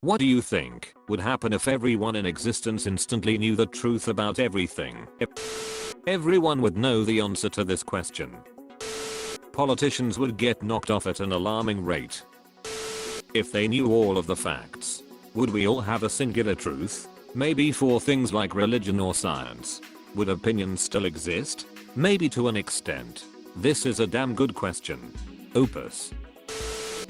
What do you think would happen if everyone in existence instantly knew the truth about everything? Everyone would know the answer to this question. Politicians would get knocked off at an alarming rate. If they knew all of the facts, would we all have a singular truth? Maybe for things like religion or science. Would opinions still exist? Maybe to an extent. This is a damn good question. Opus.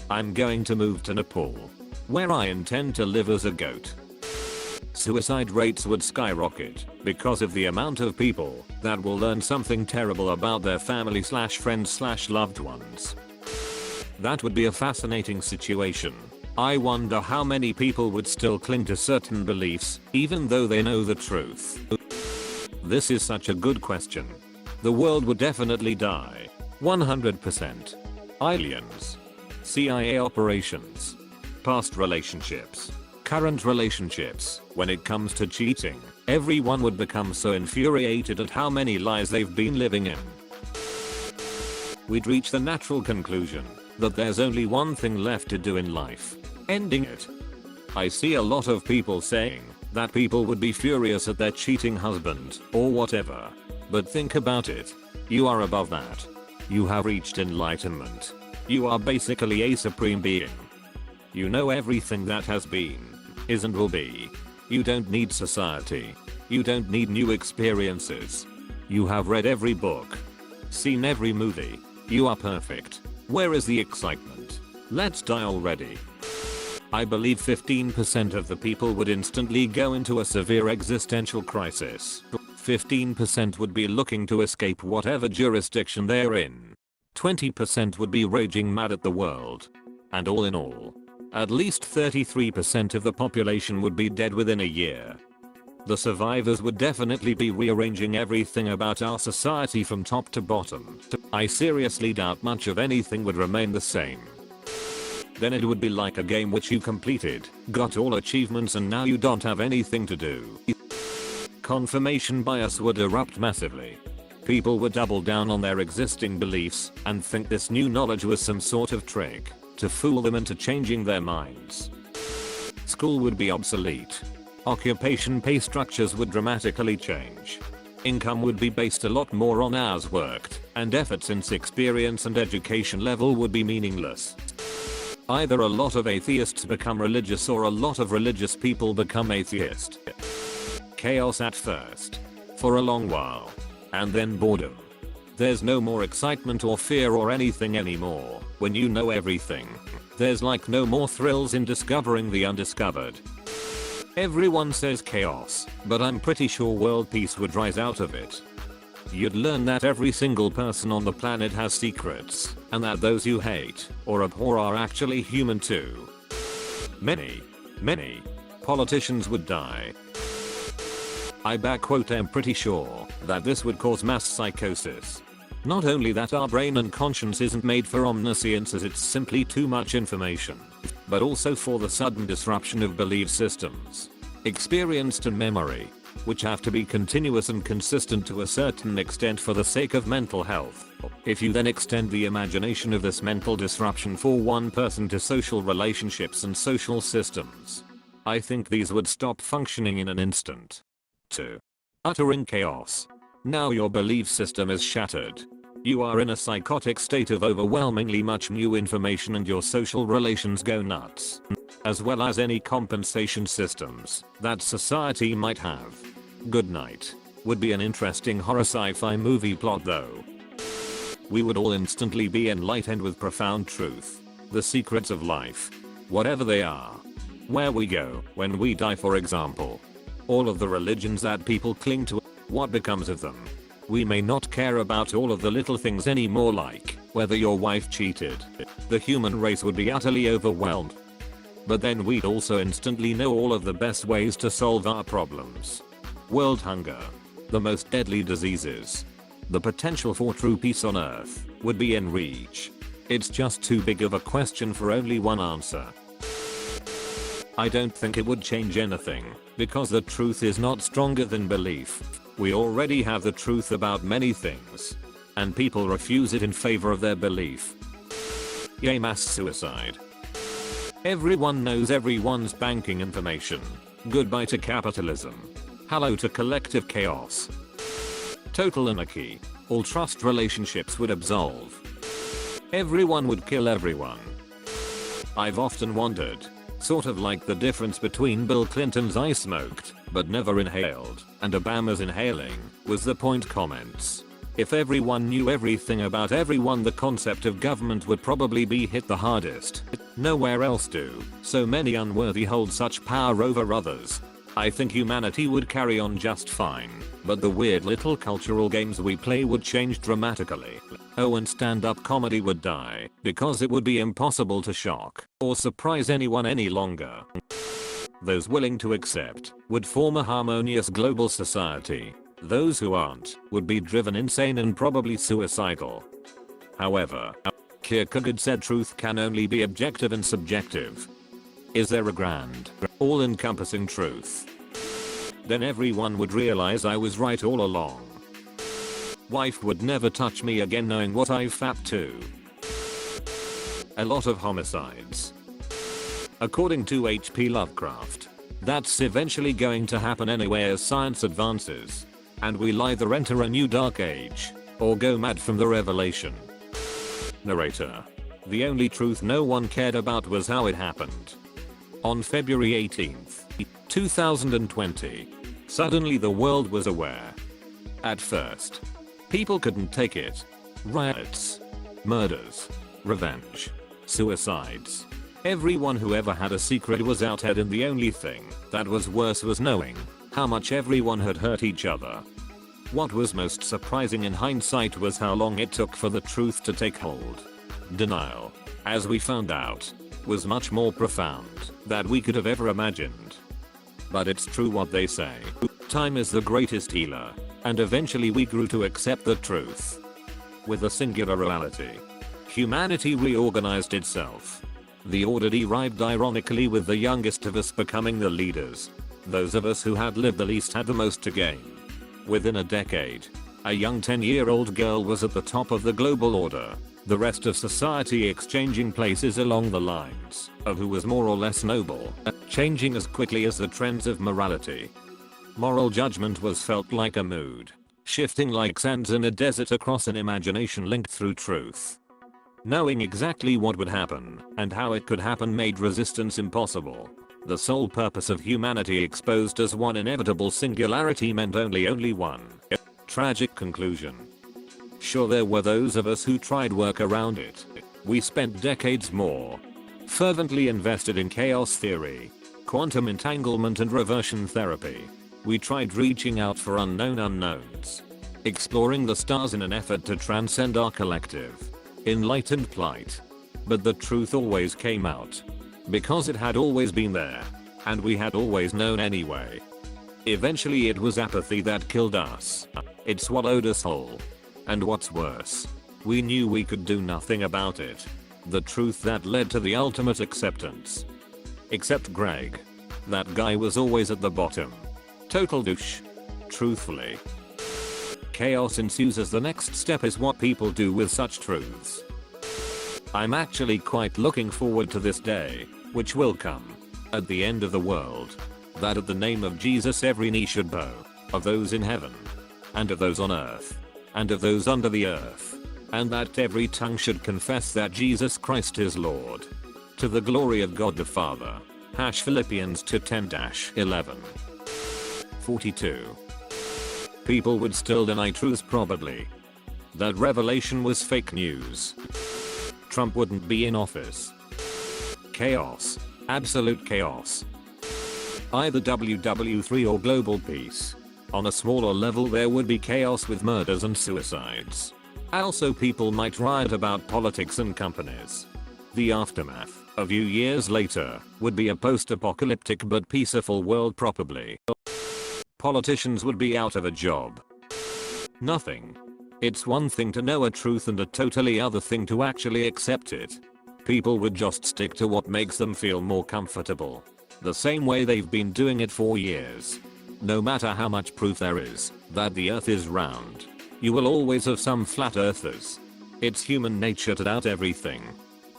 I'm going to move to Nepal, where I intend to live as a goat. Suicide rates would skyrocket because of the amount of people that will learn something terrible about their family / friends / loved ones. That would be a fascinating situation. I wonder how many people would still cling to certain beliefs even though they know the truth. This is such a good question. The world would definitely die. 100%. Aliens. CIA operations. Past relationships. Current relationships. When it comes to cheating, everyone would become so infuriated at how many lies they've been living in. We'd reach the natural conclusion that there's only one thing left to do in life. Ending it. I see a lot of people saying that people would be furious at their cheating husband or whatever. But think about it. You are above that. You have reached enlightenment. You are basically a supreme being. You know everything that has been, is and will be. You don't need society. You don't need new experiences. You have read every book. Seen every movie. You are perfect. Where is the excitement? Let's die already. I believe 15% of the people would instantly go into a severe existential crisis. 15% would be looking to escape whatever jurisdiction they're in. 20% would be raging mad at the world. And all in all, at least 33% of the population would be dead within a year. The survivors would definitely be rearranging everything about our society from top to bottom. I seriously doubt much of anything would remain the same. Then it would be like a game which you completed, got all achievements, and now you don't have anything to do. Confirmation bias would erupt massively. People would double down on their existing beliefs and think this new knowledge was some sort of trick to fool them into changing their minds. School would be obsolete. Occupation pay structures would dramatically change. Income would be based a lot more on hours worked and effort, since experience and education level would be meaningless. Either a lot of atheists become religious or a lot of religious people become atheist. Chaos at first. For a long while. And then boredom. There's no more excitement or fear or anything anymore when you know everything. There's like no more thrills in discovering the undiscovered. Everyone says chaos, but I'm pretty sure world peace would rise out of it. You'd learn that every single person on the planet has secrets, and that those you hate or abhor are actually human too. Many politicians would die. I backquote, am pretty sure that this would cause mass psychosis. Not only that our brain and conscience isn't made for omniscience as it's simply too much information, but also for the sudden disruption of belief systems, experienced and memory, which have to be continuous and consistent to a certain extent for the sake of mental health. If you then extend the imagination of this mental disruption for one person to social relationships and social systems, I think these would stop functioning in an instant. 2. Uttering chaos. Now your belief system is shattered. You are in a psychotic state of overwhelmingly much new information and your social relations go nuts. As well as any compensation systems that society might have. Good night. Would be an interesting horror sci-fi movie plot though. We would all instantly be enlightened with profound truth. The secrets of life. Whatever they are. Where we go when we die, for example. All of the religions that people cling to. What becomes of them? We may not care about all of the little things anymore, like whether your wife cheated. The human race would be utterly overwhelmed. But then we'd also instantly know all of the best ways to solve our problems. World hunger. The most deadly diseases. The potential for true peace on Earth would be in reach. It's just too big of a question for only one answer. I don't think it would change anything, because the truth is not stronger than belief. We already have the truth about many things. And people refuse it in favor of their belief. Yay, mass suicide. Everyone knows everyone's banking information. Goodbye to capitalism. Hello to collective chaos. Total anarchy. All trust relationships would absolve. Everyone would kill everyone. I've often wondered, sort of like the difference between Bill Clinton's "I smoked, but never inhaled" and Obama's "inhaling" was the point comments. If everyone knew everything about everyone, the concept of government would probably be hit the hardest. Nowhere else do so many unworthy hold such power over others. I think humanity would carry on just fine, but the weird little cultural games we play would change dramatically. Oh, and stand-up comedy would die, because it would be impossible to shock or surprise anyone any longer. Those willing to accept would form a harmonious global society. Those who aren't would be driven insane and probably suicidal. However, Kierkegaard said truth can only be objective and subjective. Is there a grand, all-encompassing truth? Then everyone would realize I was right all along. Wife would never touch me again knowing what I've fapped to. A lot of homicides. According to H.P. Lovecraft, that's eventually going to happen anyway as science advances. And we'll either enter a new dark age, or go mad from the revelation. Narrator. The only truth no one cared about was how it happened. On February 18th, 2020, suddenly the world was aware. At first, people couldn't take it. Riots, murders, revenge, suicides. Everyone who ever had a secret was outed, and the only thing that was worse was knowing how much everyone had hurt each other. What was most surprising in hindsight was how long it took for the truth to take hold. Denial, as we found out, was much more profound than we could have ever imagined. But it's true what they say. Time is the greatest healer, and eventually we grew to accept the truth. With a singular reality, humanity reorganized itself. The order derived ironically with the youngest of us becoming the leaders. Those of us who had lived the least had the most to gain. Within a decade, a young 10-year-old girl was at the top of the global order, the rest of society exchanging places along the lines of who was more or less noble, changing as quickly as the trends of morality. Moral judgment was felt like a mood, shifting like sands in a desert across an imagination linked through truth. Knowing exactly what would happen and how it could happen made resistance impossible. The sole purpose of humanity exposed as one inevitable singularity meant only one. Tragic conclusion. Sure, there were those of us who tried work around it. We spent decades more fervently invested in chaos theory, quantum entanglement and reversion therapy. We tried reaching out for unknown unknowns, exploring the stars in an effort to transcend our collective enlightened plight. But the truth always came out. Because it had always been there. And we had always known anyway. Eventually it was apathy that killed us. It swallowed us whole. And what's worse, we knew we could do nothing about it. The truth that led to the ultimate acceptance. Except Greg. That guy was always at the bottom. Total douche. Truthfully. Chaos ensues as the next step is what people do with such truths. I'm actually quite looking forward to this day, which will come at the end of the world. That at the name of Jesus every knee should bow, of those in heaven, and of those on earth, and of those under the earth, and that every tongue should confess that Jesus Christ is Lord. To the glory of God the Father. Philippians 2:10-11. 42. People would still deny truth probably. That revelation was fake news. Trump wouldn't be in office. Chaos. Absolute chaos. Either WW3 or global peace. On a smaller level there would be chaos with murders and suicides. Also people might riot about politics and companies. The aftermath, a few years later, would be a post-apocalyptic but peaceful world probably. Politicians would be out of a job. Nothing. It's one thing to know a truth and a totally other thing to actually accept it. People would just stick to what makes them feel more comfortable. The same way they've been doing it for years. No matter how much proof there is that the earth is round, you will always have some flat earthers. It's human nature to doubt everything.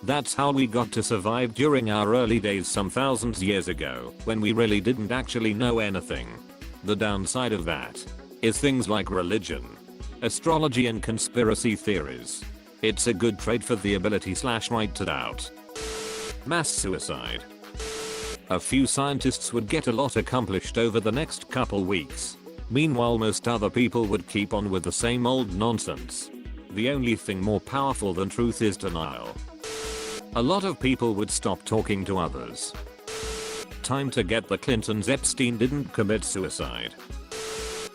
That's how we got to survive during our early days some thousands years ago when we really didn't actually know anything. The downside of that is things like religion, astrology and conspiracy theories. It's a good trade for the ability/right to doubt. Mass suicide. A few scientists would get a lot accomplished over the next couple weeks. Meanwhile most other people would keep on with the same old nonsense. The only thing more powerful than truth is denial. A lot of people would stop talking to others. Time to get the Clintons. Epstein didn't commit suicide.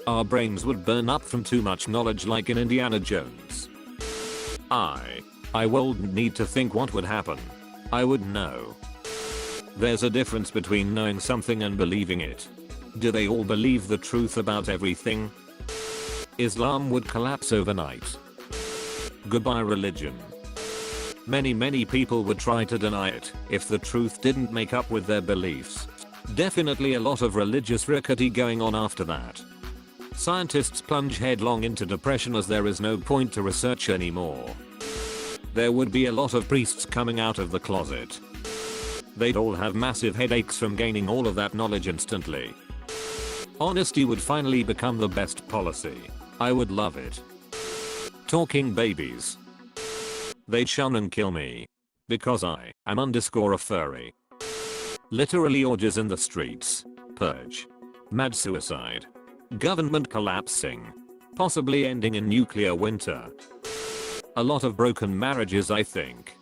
Our brains would burn up from too much knowledge like in Indiana Jones. I wouldn't need to think what would happen. I would know. There's a difference between knowing something and believing it. Do they all believe the truth about everything? Islam would collapse overnight. Goodbye religion. Many people would try to deny it if the truth didn't make up with their beliefs. Definitely a lot of religious rickety going on after that. Scientists plunge headlong into depression as there is no point to research anymore. There would be a lot of priests coming out of the closet. They'd all have massive headaches from gaining all of that knowledge instantly. Honesty would finally become the best policy. I would love it. Talking babies. They'd shun and kill me. Because I am _ a furry. Literally orgies in the streets. Purge. Mad suicide. Government collapsing. Possibly ending in nuclear winter. A lot of broken marriages I think.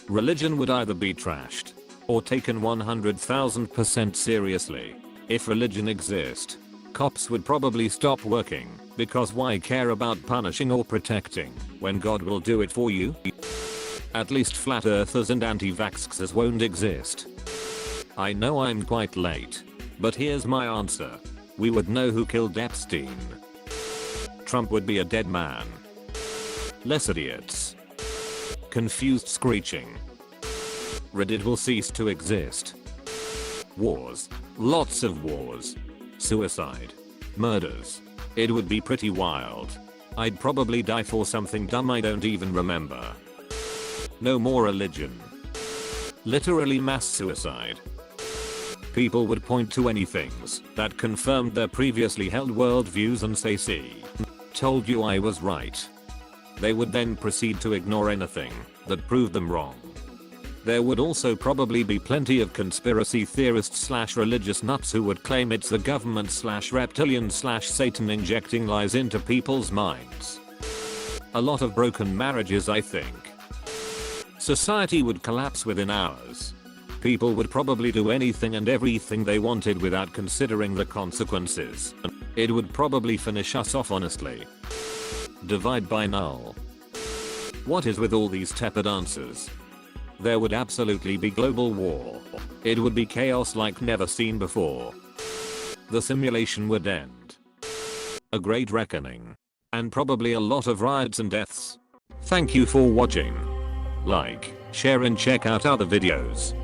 Religion would either be trashed or taken 100,000% seriously. If religion exists, cops would probably stop working, because why care about punishing or protecting when God will do it for you? At least flat earthers and anti-vaxxers won't exist. I know I'm quite late, but here's my answer. We would know who killed Epstein. Trump would be a dead man. Less idiots. Confused screeching. Reddit will cease to exist. Wars. Lots of wars. Suicide. Murders. It would be pretty wild. I'd probably die for something dumb I don't even remember. No more religion. Literally mass suicide. People would point to any things that confirmed their previously held worldviews and say, see, told you I was right. They would then proceed to ignore anything that proved them wrong. There would also probably be plenty of conspiracy theorists/religious nuts who would claim it's the government/reptilian/Satan injecting lies into people's minds. A lot of broken marriages I think. Society would collapse within hours. People would probably do anything and everything they wanted without considering the consequences. It would probably finish us off honestly. Divide by null. What is with all these tepid answers? There would absolutely be global war. It would be chaos like never seen before. The simulation would end. A great reckoning. And probably a lot of riots and deaths. Thank you for watching. Like, share and check out other videos.